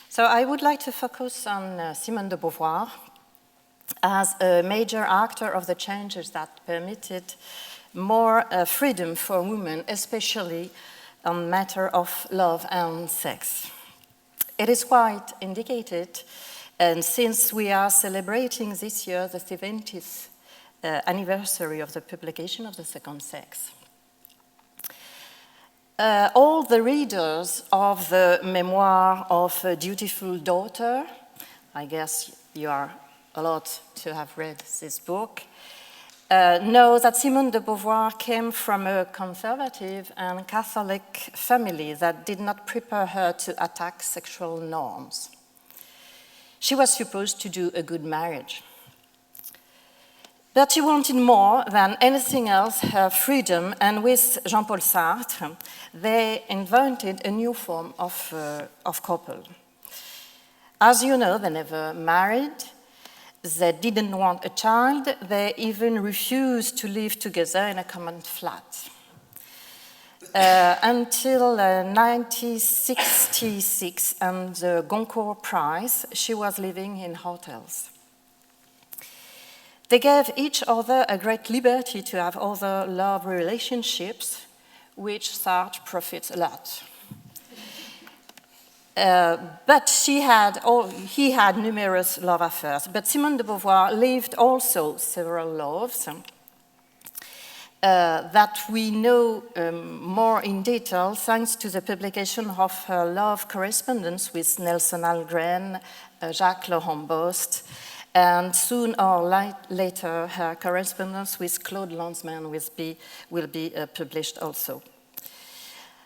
So I would like to focus on Simone de Beauvoir as a major actor of the changes that permitted more freedom for women, especially on matter of love and sex. It is quite indicated, and since we are celebrating this year the 70th anniversary of the publication of The Second Sex. All the readers of the memoir of a dutiful daughter, I guess you are a lot to have read this book, know that Simone de Beauvoir came from a conservative and Catholic family that did not prepare her to attack sexual norms. She was supposed to do a good marriage. But she wanted more than anything else, her freedom, and with Jean-Paul Sartre, they invented a new form of couple. As you know, they never married, they didn't want a child, they even refused to live together in a common flat. Until 1966 and the Goncourt Prize, she was living in hotels. They gave each other a great liberty to have other love relationships, which Sartre profits a lot. But he had numerous love affairs. But Simone de Beauvoir lived also several loves that we know more in detail thanks to the publication of her love correspondence with Nelson Algren, Jacques Laurent Bost, and soon or later, her correspondence with Claude Lanzmann will be published also.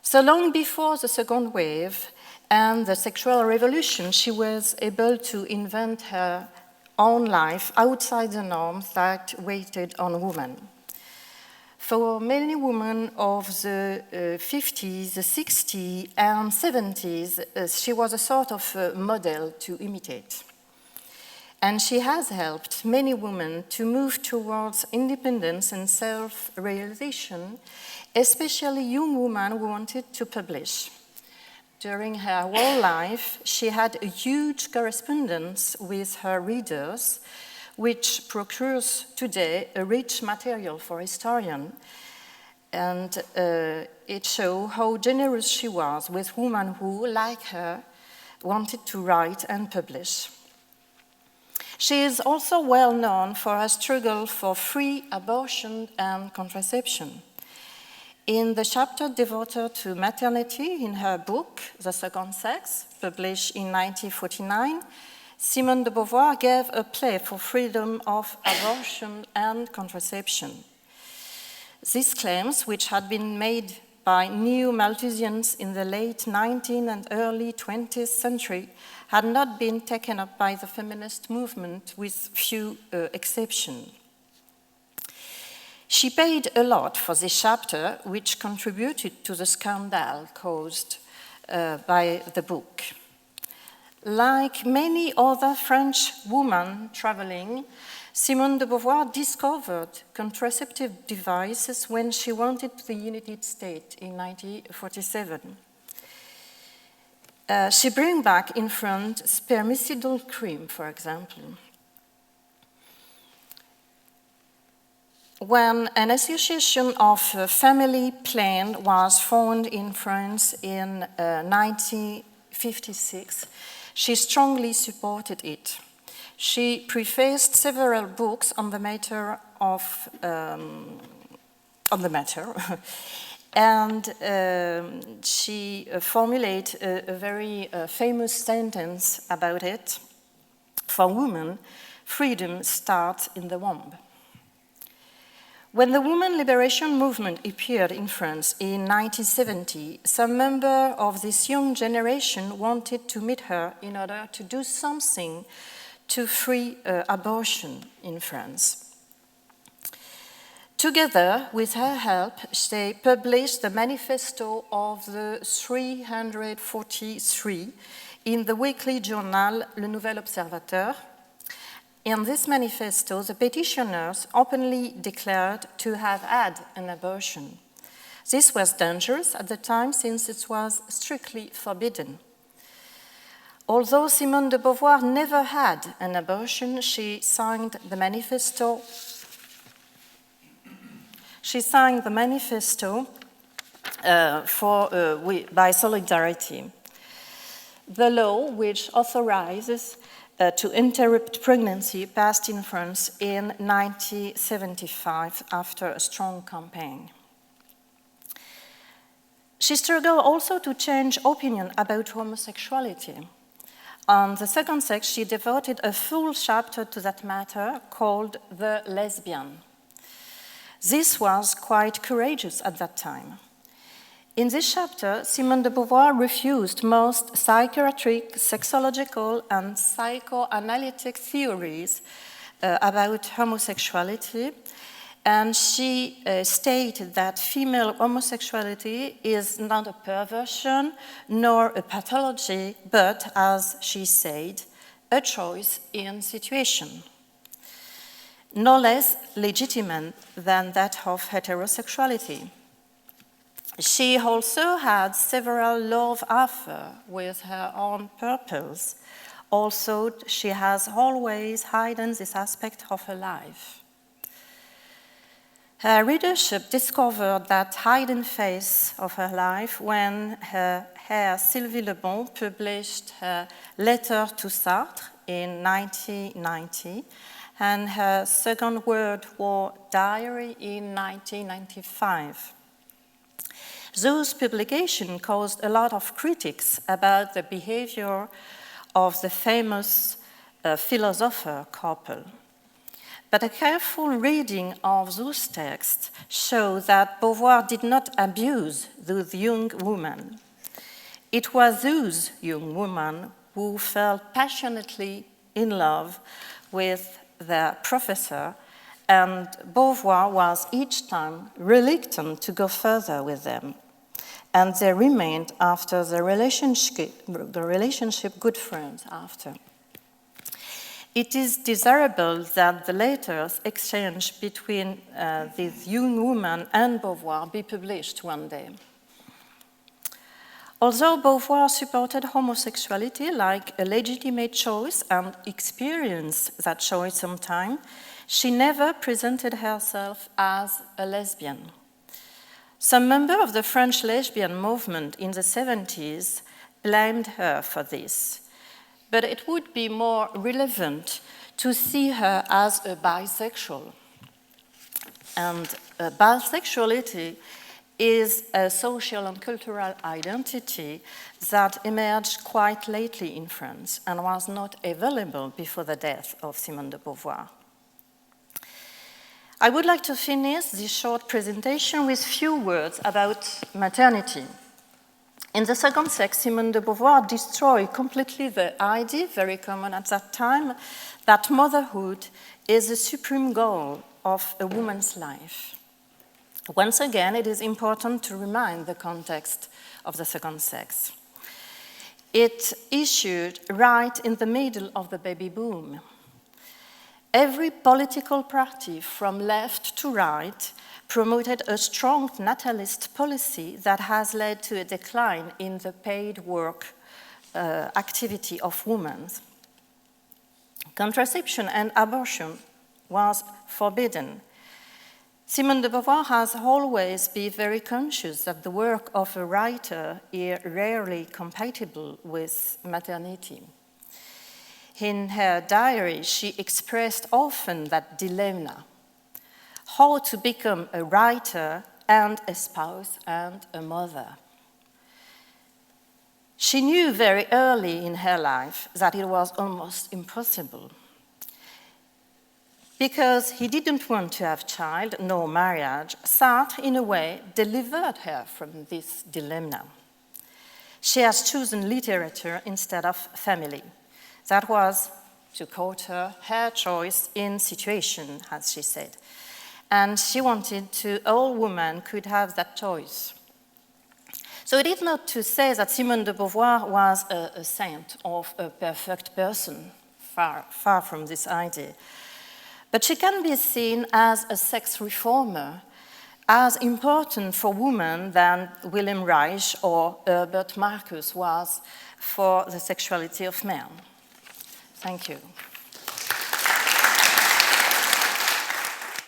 So long before the second wave and the sexual revolution, she was able to invent her own life outside the norms that waited on women. For many women of the 50s, the 60s, and 70s, she was a sort of model to imitate. And she has helped many women to move towards independence and self-realization, especially young women who wanted to publish. During her whole life, she had a huge correspondence with her readers, which procures today a rich material for historians. And it shows how generous she was with women who, like her, wanted to write and publish. She is also well known for her struggle for free abortion and contraception. In the chapter devoted to maternity in her book, The Second Sex, published in 1949, Simone de Beauvoir gave a plea for freedom of abortion and contraception. These claims, which had been made by new Malthusians in the late 19th and early 20th century, had not been taken up by the feminist movement, with few exceptions. She paid a lot for this chapter, which contributed to the scandal caused by the book. Like many other French women traveling, Simone de Beauvoir discovered contraceptive devices when she wanted the United States in 1947. She brought back in France spermicidal cream, for example. When an association of family plan was formed in France in 1956, she strongly supported it. She prefaced several books on the matter and she formulated a very famous sentence about it. For women, freedom starts in the womb. When the women liberation movement appeared in France in 1970, some members of this young generation wanted to meet her in order to do something to free abortion in France. Together, with her help, they published the Manifesto of the 343 in the weekly journal Le Nouvel Observateur. In this manifesto, the petitioners openly declared to have had an abortion. This was dangerous at the time since it was strictly forbidden. Although Simone de Beauvoir never had an abortion, she signed the manifesto. By solidarity. The law, which authorizes to interrupt pregnancy, passed in France in 1975 after a strong campaign. She struggled also to change opinion about homosexuality. On the second sex, she devoted a full chapter to that matter called The Lesbian. This was quite courageous at that time. In this chapter, Simone de Beauvoir refused most psychiatric, sexological, and psychoanalytic theories about homosexuality, and she stated that female homosexuality is not a perversion nor a pathology, but, as she said, a choice in situation, no less legitimate than that of heterosexuality. She also had several love affairs with her own purpose. Also, she has always hidden this aspect of her life. Her readership discovered that hidden phase of her life when her Sylvie Le Bon published her Letter to Sartre in 1990 and her Second World War diary in 1995. Those publications caused a lot of critics about the behavior of the famous philosopher couple. But a careful reading of those texts shows that Beauvoir did not abuse those young women. It was those young women who felt passionately in love with their professor, and Beauvoir was each time reluctant to go further with them. And they remained after the relationship good friends after. It is desirable that the letters exchanged between these young women and Beauvoir be published one day. Although Beauvoir supported homosexuality like a legitimate choice and experienced that choice sometimes, she never presented herself as a lesbian. Some members of the French lesbian movement in the 70s blamed her for this. But it would be more relevant to see her as a bisexual. And bisexuality is a social and cultural identity that emerged quite lately in France and was not available before the death of Simone de Beauvoir. I would like to finish this short presentation with few words about maternity. In the second sex, Simone de Beauvoir destroyed completely the idea, very common at that time, that motherhood is the supreme goal of a woman's life. Once again, it is important to remind the context of the second sex. It issued right in the middle of the baby boom. Every political party, from left to right, promoted a strong natalist policy that has led to a decline in the paid work activity of women. Contraception and abortion was forbidden. Simone de Beauvoir has always been very conscious that the work of a writer is rarely compatible with maternity. In her diary, she expressed often that dilemma: how to become a writer and a spouse and a mother. She knew very early in her life that it was almost impossible. Because he didn't want to have child, nor marriage, Sartre, in a way, delivered her from this dilemma. She has chosen literature instead of family. That was, to quote her choice in situation, as she said. And she wanted all women could have that choice. So it is not to say that Simone de Beauvoir was a saint or a perfect person, far from this idea. But she can be seen as a sex reformer as important for women than Wilhelm Reich or Herbert Marcuse was for the sexuality of men. Thank you.